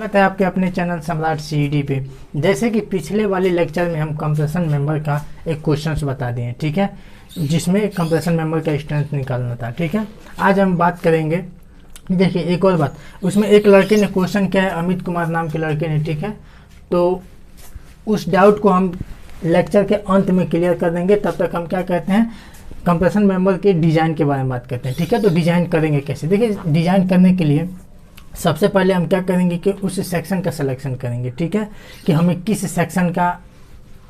स्वागत है आपके अपने चैनल सम्राट सीईडी पे। जैसे कि पिछले वाले लेक्चर में हम कंप्रेशन मेंबर का एक क्वेश्चन बता दिए, ठीक है, जिसमें कंप्रेशन मेंबर का स्ट्रेंथ निकालना था। ठीक है, आज हम बात करेंगे। देखिए एक और बात, उसमें एक लड़के ने क्वेश्चन किया है, अमित कुमार नाम के लड़के ने, ठीक है, तो उस डाउट को हम लेक्चर के अंत में क्लियर कर देंगे। तब तक हम क्या कहते हैं, कंप्रेशन मेंबर के डिज़ाइन के बारे में बात करते हैं। ठीक है, तो डिज़ाइन करेंगे कैसे। देखिए डिज़ाइन करने के लिए सबसे पहले हम क्या करेंगे कि उस सेक्शन का सिलेक्शन करेंगे, ठीक है, कि हमें किस सेक्शन का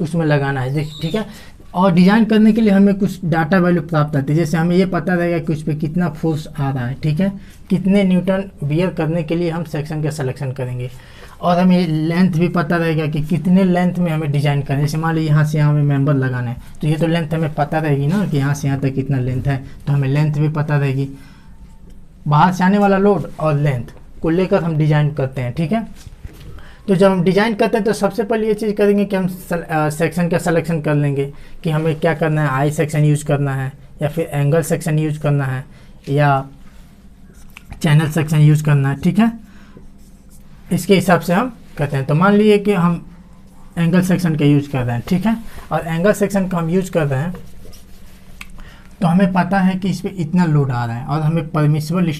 उसमें लगाना है। देखिए ठीक है, और डिज़ाइन करने के लिए हमें कुछ डाटा वैल्यू प्राप्त आती है। जैसे हमें ये पता रहेगा कि उस पर कितना फोर्स आ रहा है, ठीक है, कितने न्यूटन बियर करने के लिए हम सेक्शन का सिलेक्शन करेंगे। और हमें लेंथ भी पता रहेगा कि कितने लेंथ में हमें डिज़ाइन करना है। जैसे मान लीजिए यहाँ से यहाँ हमें मेंबर लगाना है, तो ये तो लेंथ हमें पता रहेगी ना कि यहाँ से यहाँ तक कितना लेंथ है, तो हमें लेंथ भी पता रहेगी। बाहर से आने वाला लोड और लेंथ को लेकर हम डिज़ाइन करते हैं। ठीक है, तो जब हम डिज़ाइन करते हैं तो सबसे पहले ये चीज़ करेंगे कि हम सेक्शन का सिलेक्शन कर लेंगे कि हमें क्या करना है, आई सेक्शन यूज़ करना है या फिर एंगल सेक्शन यूज़ करना है या चैनल सेक्शन यूज़ करना है। ठीक है, इसके हिसाब से हम करते हैं। तो मान लीजिए कि हम एंगल सेक्शन का यूज़ कर रहे हैं, ठीक है, और एंगल सेक्शन का हम यूज़ कर रहे हैं तो हमें पता है कि इस पर इतना लोड आ रहा है और हमें परमिसिबल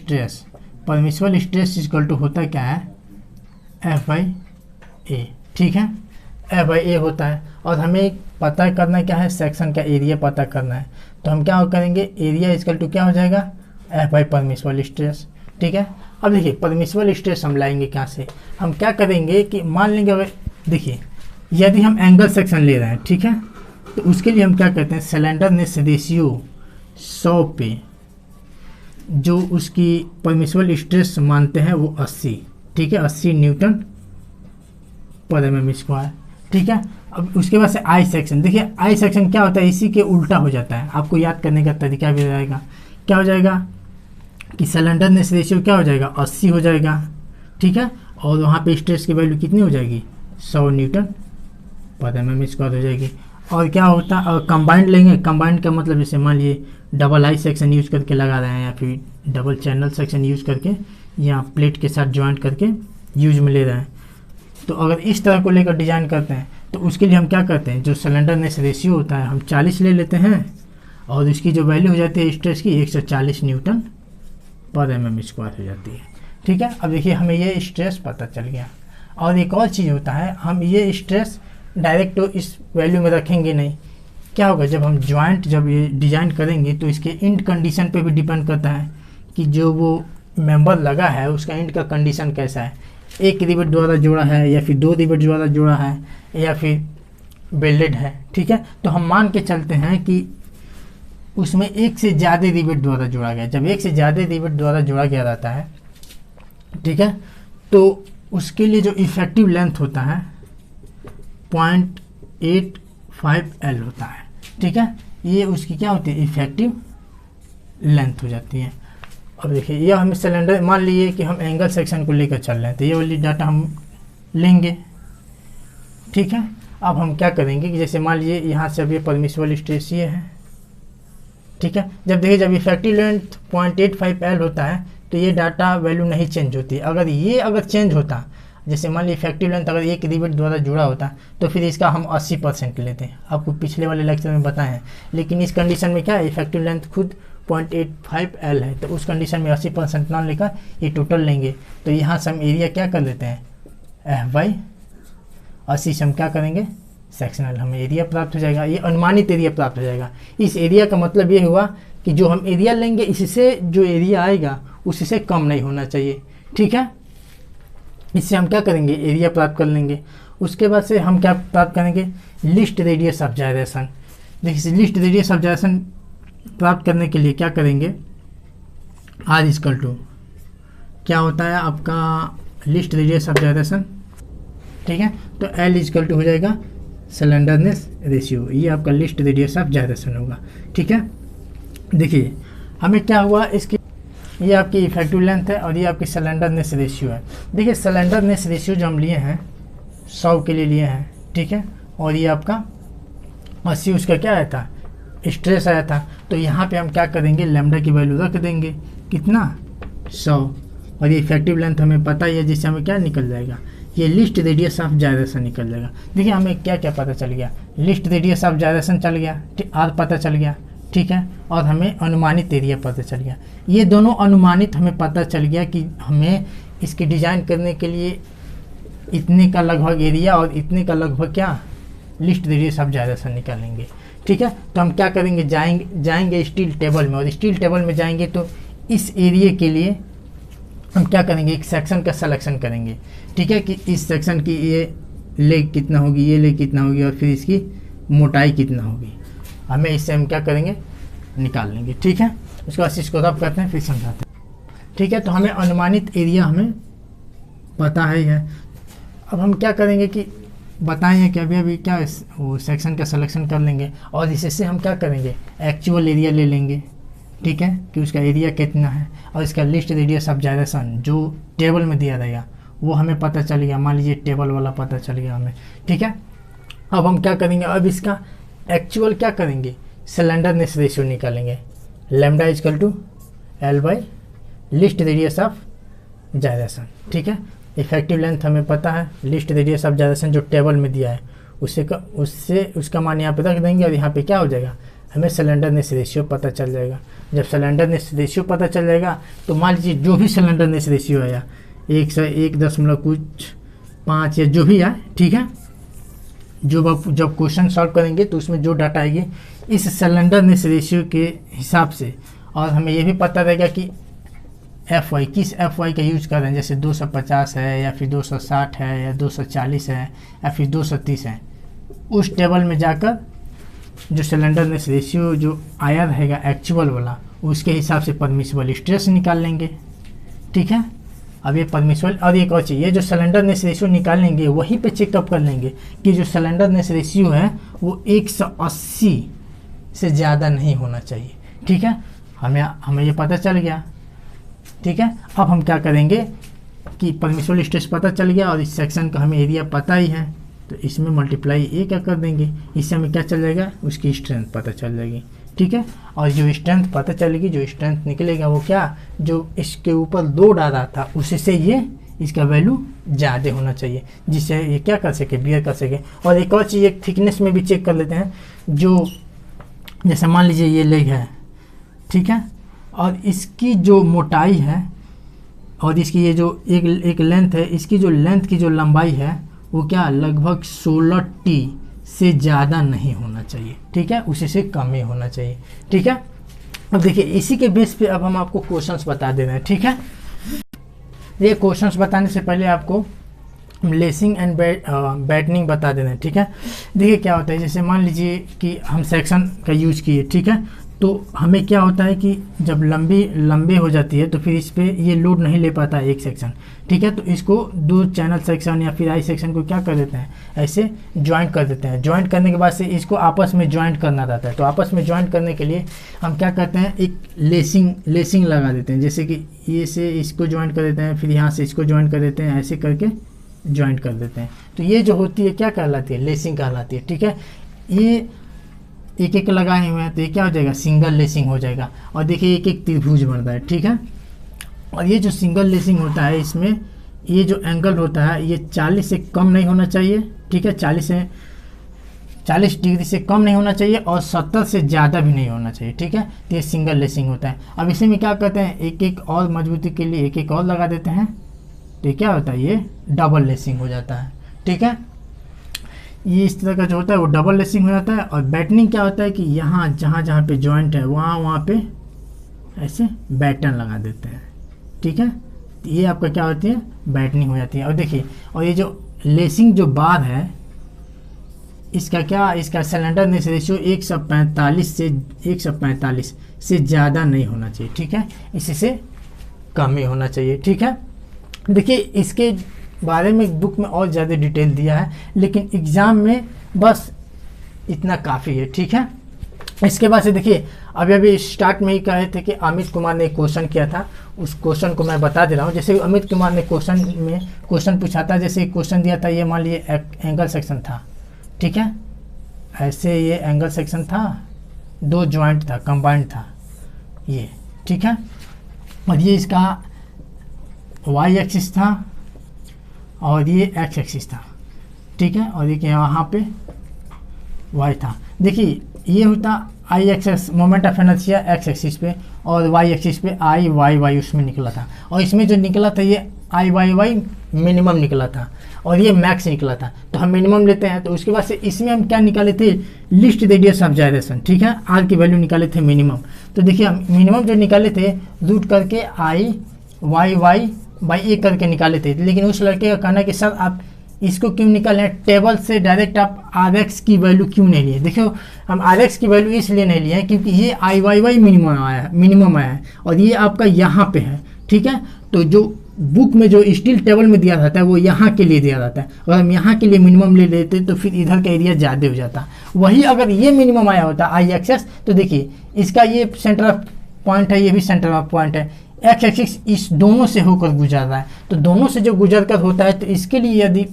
स्ट्रेस इक्वल टू होता क्या है, F/A। ठीक है, F/A होता है और हमें पता करना क्या है, सेक्शन का एरिया पता करना है। तो हम क्या करेंगे, एरिया इक्वल टू क्या हो जाएगा, F/ परमिसिबल स्ट्रेस। ठीक है, अब देखिए परमिसिबल स्ट्रेस हम लाएंगे कहाँ से, हम क्या करेंगे कि मान लेंगे, अगर देखिए यदि हम एंगल सेक्शन ले रहे हैं, ठीक है, तो उसके लिए हम क्या कहते हैं, स्लेंडरनेस रेशियो 100 पे जो उसकी परमिसिबल स्ट्रेस मानते हैं वो 80, ठीक है, 80 न्यूटन पर mm²। ठीक है, अब उसके बाद से आई सेक्शन। देखिए आई सेक्शन क्या होता है, इसी के उल्टा हो जाता है। आपको याद करने का तरीका भी रहेगा, क्या हो जाएगा कि स्लेंडरनेस रेशियो क्या हो जाएगा, 80 हो जाएगा। ठीक है, और वहाँ पे स्ट्रेस की वैल्यू कितनी हो जाएगी, 100 न्यूटन पर mm² हो जाएगी। और क्या होता है, कंबाइंड लेंगे। कंबाइंड का मतलब जैसे मान लीजिए डबल आई सेक्शन यूज़ करके लगा रहे हैं या फिर डबल चैनल सेक्शन यूज़ करके या प्लेट के साथ ज्वाइंट करके यूज में ले रहे हैं। तो अगर इस तरह को लेकर डिज़ाइन करते हैं तो उसके लिए हम क्या करते हैं, जो स्लेंडरनेस रेशियो होता है हम 40 ले लेते हैं और इसकी जो वैल्यू हो जाती है स्ट्रेस की 140 न्यूटन पर mm² हो जाती है। ठीक है, अब देखिए हमें ये स्ट्रेस पता चल गया। और एक और चीज़ होता है, हम ये स्ट्रेस डायरेक्ट तो इस वैल्यू में रखेंगे नहीं। क्या होगा, जब हम जॉइंट जब ये डिज़ाइन करेंगे तो इसके इंड कंडीशन पे भी डिपेंड करता है कि जो वो मेंबर लगा है उसका इंड का कंडीशन कैसा है, एक रिवेट द्वारा जोड़ा है या फिर 2 रिवेट द्वारा जोड़ा है या फिर बेल्डेड है। ठीक है, तो हम मान के चलते हैं कि उसमें एक से ज़्यादा रिवेट द्वारा जोड़ा गया। जब एक से ज़्यादा रिवेट द्वारा जोड़ा गया रहता है, ठीक है, तो उसके लिए जो इफेक्टिव लेंथ होता है 0.85L होता है। ठीक है, ये उसकी क्या होती है, इफेक्टिव लेंथ हो जाती है। अब देखिए यह हम सिलेंडर, मान लीजिए कि हम एंगल सेक्शन को लेकर चल रहे हैं तो ये वाली डाटा हम लेंगे। ठीक है, अब हम क्या करेंगे कि जैसे मान लीजिए यहाँ से अब ये परमिसिबल स्ट्रेस ये है। ठीक है, जब देखिए जब इफेक्टिव लेंथ 0.85L होता है तो ये डाटा वैल्यू नहीं चेंज होती। अगर चेंज होता, जैसे मान लीजिए इफेक्टिव लेंथ अगर एक रिवेट द्वारा जुड़ा होता तो फिर इसका हम 80% लेते हैं, आपको पिछले वाले लेक्चर में बताए हैं। लेकिन इस कंडीशन में क्या है, इफेक्टिव लेंथ खुद 0.85L है, तो उस कंडीशन में 80% ना लेकर ये टोटल लेंगे। तो यहाँ से हम एरिया क्या कर लेते हैं, F/80 से हम क्या करेंगे, सेक्शनल, हमें एरिया प्राप्त हो जाएगा। ये अनुमानित एरिया प्राप्त हो जाएगा। इस एरिया का मतलब ये हुआ कि जो हम एरिया लेंगे इससे जो एरिया आएगा उससे कम नहीं होना चाहिए। ठीक है, इससे हम क्या करेंगे, एरिया प्राप्त कर लेंगे। उसके बाद से हम क्या प्राप्त करेंगे, लिस्ट रेडियस ऑफ जायरेशन। देखिए लिस्ट रेडियस ऑफ जायरेशन प्राप्त करने के लिए क्या करेंगे, R इक्वल टू क्या होता है आपका, लिस्ट रेडियस ऑफ जायरेशन। ठीक है, तो L इक्वल टू हो जाएगा स्लेंडरनेस रेशियो, ये आपका लिस्ट रेडियस ऑफ जायरेशन होगा। ठीक है, देखिए हमें क्या हुआ, इसकी ये आपकी इफेक्टिव लेंथ है और ये आपकी स्लेंडरनेस रेशियो है। देखिए स्लेंडरनेस रेशियो जो हम लिए हैं 100 के लिए लिए हैं, ठीक है, और ये आपका 80 उसका क्या आया था, स्ट्रेस आया था। तो यहाँ पे हम क्या करेंगे, लैम्डा की वैल्यू रख देंगे, कितना, 100, और ये इफेक्टिव लेंथ हमें पता ही है, जिससे हमें क्या निकल जाएगा, ये लिस्ट रेडियस ऑफ जायरेशन निकल जाएगा। देखिए हमें क्या क्या पता चल गया, लिस्ट रेडियस ऑफ जायरेशन चल गया, आर पता चल गया, ठीक है, और हमें अनुमानित एरिया पता चल गया। ये दोनों अनुमानित हमें पता चल गया कि हमें इसकी डिज़ाइन करने के लिए इतने का लगभग एरिया और इतने का लगभग क्या लिस्ट रेडियस ऑफ जायरेशन निकालेंगे, ठीक है। तो हम क्या करेंगे, जाएंगे स्टील टेबल में, और स्टील टेबल में जाएंगे तो इस एरिया के लिए हम क्या करेंगे, एक सेक्शन का सिलेक्शन करेंगे, ठीक है, कि इस सेक्शन की ये लेग कितना होगी, ये लेग कितना होगी, और फिर इसकी मोटाई कितना होगी, हमें इससे हम क्या करेंगे, निकाल लेंगे, ठीक है। उसके बाद इसको रब करते हैं, फिर समझाते हैं, ठीक है। तो हमें अनुमानित एरिया हमें पता है। अब हम क्या करेंगे कि बताएं कि अभी क्या वो सेक्शन का सिलेक्शन कर लेंगे, और इससे हम क्या करेंगे, एक्चुअल एरिया ले लेंगे, ठीक है, कि उसका एरिया कितना है, और इसका लिस्ट रेडियस ऑफ जायरेशन जो टेबल में दिया रहेगा वो हमें पता चल गया, मान लीजिए टेबल वाला पता चल गया हमें, ठीक है। अब हम क्या करेंगे, अब इसका एक्चुअल क्या करेंगे, सिलेंडरनेस रेशियो निकालेंगे, lambda equal to L by least radius of gyration, ठीक है। इफेक्टिव लेंथ हमें पता है, लिस्ट रेडियस ऑफ जायरेशन जो टेबल में दिया है उससे उसका मान यहाँ पे रख देंगे, और यहाँ पे क्या हो जाएगा, हमें सिलेंडरनेस रेशियो पता चल जाएगा। जब सिलेंडरनेस रेशियो पता चल जाएगा तो मान लीजिए जो भी सिलेंडरनेस रेशियो आया 1.5 या जो भी आए, ठीक है, जब क्वेश्चन सॉल्व करेंगे तो उसमें जो डाटा आएगी इस सिलेंडरनेस रेशियो के हिसाब से, और हमें ये भी पता रहेगा कि एफ वाई किस एफ वाई का यूज कर रहे हैं, जैसे 250 है या फिर 260 है या 240 है या फिर 230 है। उस टेबल में जाकर जो सिलेंडरनेस रेशियो जो आया रहेगा एक्चुअल वाला, उसके हिसाब से परमिसिबल स्ट्रेस निकाल लेंगे, ठीक है। अब ये परमिसिबल, और एक और चीज़, ये जो सिलेंडरनेस रेशियो निकालेंगे वहीं पे चेकअप कर लेंगे कि जो सिलेंडरनेस रेशियो है वो 180 से ज़्यादा नहीं होना चाहिए, ठीक है। हमें ये पता चल गया, ठीक है। अब हम क्या करेंगे कि परमिसिबल स्ट्रेस पता चल गया और इस सेक्शन का हमें एरिया पता ही है, तो इसमें मल्टीप्लाई ए क्या कर देंगे, इससे हमें क्या चल जाएगा, उसकी स्ट्रेंथ पता चल जाएगी, ठीक है। और जो स्ट्रेंथ पता चलेगी, जो स्ट्रेंथ निकलेगा वो क्या, जो इसके ऊपर लोड आ रहा था उससे ये इसका वैल्यू ज़्यादा होना चाहिए, जिससे ये क्या कर सके, बियर कर सके। और एक और चीज़, एक थिकनेस में भी चेक कर लेते हैं, जो जैसे मान लीजिए ये लेग है, ठीक है, और इसकी जो मोटाई है और इसकी ये जो एक लेंथ है, इसकी जो लेंथ की जो लंबाई है वो क्या लगभग 16t से ज़्यादा नहीं होना चाहिए, ठीक है, उसी से कम ही होना चाहिए, ठीक है। अब देखिए इसी के बेस पे अब हम आपको क्वेश्चंस बता दे रहे हैं, ठीक है। ये क्वेश्चंस बताने से पहले आपको लेसिंग एंड बैटनिंग बता दे रहे हैं, ठीक है। देखिए क्या होता है, जैसे मान लीजिए कि हम सेक्शन का यूज किए, ठीक है, तो हमें क्या होता है कि जब लंबे हो जाती है तो फिर इस पर ये लोड नहीं ले पाता है एक सेक्शन, ठीक है। तो इसको 2 चैनल सेक्शन या फिर आई सेक्शन को क्या कर देते हैं, ऐसे ज्वाइंट कर देते हैं। ज्वाइंट करने के बाद से इसको आपस में ज्वाइंट करना रहता है, तो आपस में ज्वाइंट करने के लिए हम क्या करते हैं, एक लेसिंग लगा देते हैं, जैसे कि ये से इसको ज्वाइंट कर देते हैं, फिर यहाँ से इसको ज्वाइंट कर देते हैं, ऐसे करके ज्वाइंट कर देते हैं। तो ये जो होती है क्या कहलाती है, लेसिंग कहलाती है, ठीक है। ये एक एक लगाए हुए हैं तो ये क्या हो जाएगा, सिंगल लेसिंग हो जाएगा। और देखिए एक एक त्रिभुज बन रहा है, ठीक है। और ये जो सिंगल लेसिंग होता है, इसमें ये जो एंगल होता है ये 40 से कम नहीं होना चाहिए, ठीक है, 40 डिग्री से कम नहीं होना चाहिए और 70 से ज़्यादा भी नहीं होना चाहिए, ठीक है। तो ये सिंगल लेसिंग होता है। अब इसी में क्या करते हैं, एक एक और मजबूती के लिए एक एक और लगा देते हैं, तो क्या होता है, ये डबल लेसिंग हो जाता है, ठीक है। ये इस तरह का जो होता है वो डबल लेसिंग हो जाता है। और बैटनिंग क्या होता है कि यहाँ जहाँ पे जॉइंट है वहाँ पे ऐसे बैटन लगा देते हैं, ठीक है। ये आपका क्या होती है, बैटनिंग हो जाती है। और देखिए, और ये जो लेसिंग जो बार है इसका सिलेंडरनेस रेशियो 145 से ज़्यादा नहीं होना चाहिए, ठीक है, इससे कम ही होना चाहिए, ठीक है। देखिए इसके बारे में बुक में और ज़्यादा डिटेल दिया है, लेकिन एग्ज़ाम में बस इतना काफ़ी है, ठीक है। इसके बाद से देखिए अभी स्टार्ट में ही कहे थे कि अमित कुमार ने एक क्वेश्चन किया था, उस क्वेश्चन को मैं बता दे रहा हूँ। जैसे अमित कुमार ने क्वेश्चन पूछा था, जैसे क्वेश्चन दिया था, ये मान लिए एंगल सेक्शन था, ठीक है, ऐसे ये एंगल सेक्शन था, 2 जॉइंट था, कंबाइंड था ये, ठीक है। और ये इसका वाई एक्सिस था और ये एक्स एक्सिस था, ठीक है, और देखिए यहाँ पे वाई था। देखिए ये होता I x x moment of inertia x axis पे और वाई एक्सिस पे आई वाई वाई उसमें निकला था, और इसमें जो निकला था ये आई वाई वाई मिनिमम निकला था और ये मैक्स निकला था। तो हम मिनिमम लेते हैं, तो उसके बाद से इसमें हम क्या निकाले थे, लिस्ट रेडियस ऑफ जायरेशन, ठीक है, आर की वैल्यू निकाले थे मिनिमम। तो देखिए हम मिनिमम जो निकाले थे रूट करके आई वाई वाई बाई ए करके निकाले थे, लेकिन उस लड़के का कहना है कि सर आप इसको क्यों निकाले, टेबल से डायरेक्ट आप आर एक्स की वैल्यू क्यों नहीं लिए। देखो हम आर एक्स की वैल्यू इसलिए नहीं लिए हैं क्योंकि ये आई वाई वाई मिनिमम आया है और ये आपका यहाँ पे है, ठीक है। तो जो बुक में जो स्टील टेबल में दिया जाता है वो यहाँ के लिए दिया जाता है, अगर हम यहाँ के लिए मिनिमम ले लेते तो फिर इधर का एरिया ज़्यादा हो जाता। वही अगर ये मिनिमम आया होता आई एक्सेस, तो देखिए इसका ये सेंटर ऑफ पॉइंट है, ये भी सेंटर ऑफ पॉइंट है, एक्स एक्सिस इस दोनों से होकर गुजर रहा है, तो दोनों से जो गुजर कर होता है तो इसके लिए यदि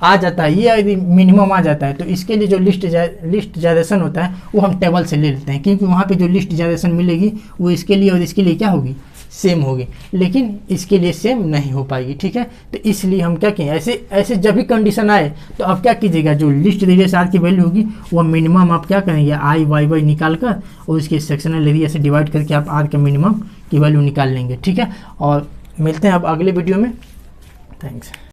आ जाता है, ये यदि मिनिमम आ जाता है तो इसके लिए जो लिस्ट जायरेशन होता है वो हम टेबल से ले लेते हैं, क्योंकि वहाँ पे जो लिस्ट जायरेशन मिलेगी वो इसके लिए और इसके लिए क्या होगी, सेम होगी, लेकिन इसके लिए सेम नहीं हो पाएगी, ठीक है। तो इसलिए हम क्या किए, ऐसे जब भी कंडीशन आए तो आप क्या कीजिएगा, जो लिस्ट रेडियस आर की वैल्यू होगी वो मिनिमम आप क्या करेंगे, आई वाई वाई निकाल कर और उसके सेक्शनल एरिया से डिवाइड करके आप आर के मिनिमम की वैल्यू निकाल लेंगे, ठीक है। और मिलते हैं अब अगले वीडियो में, थैंक्स।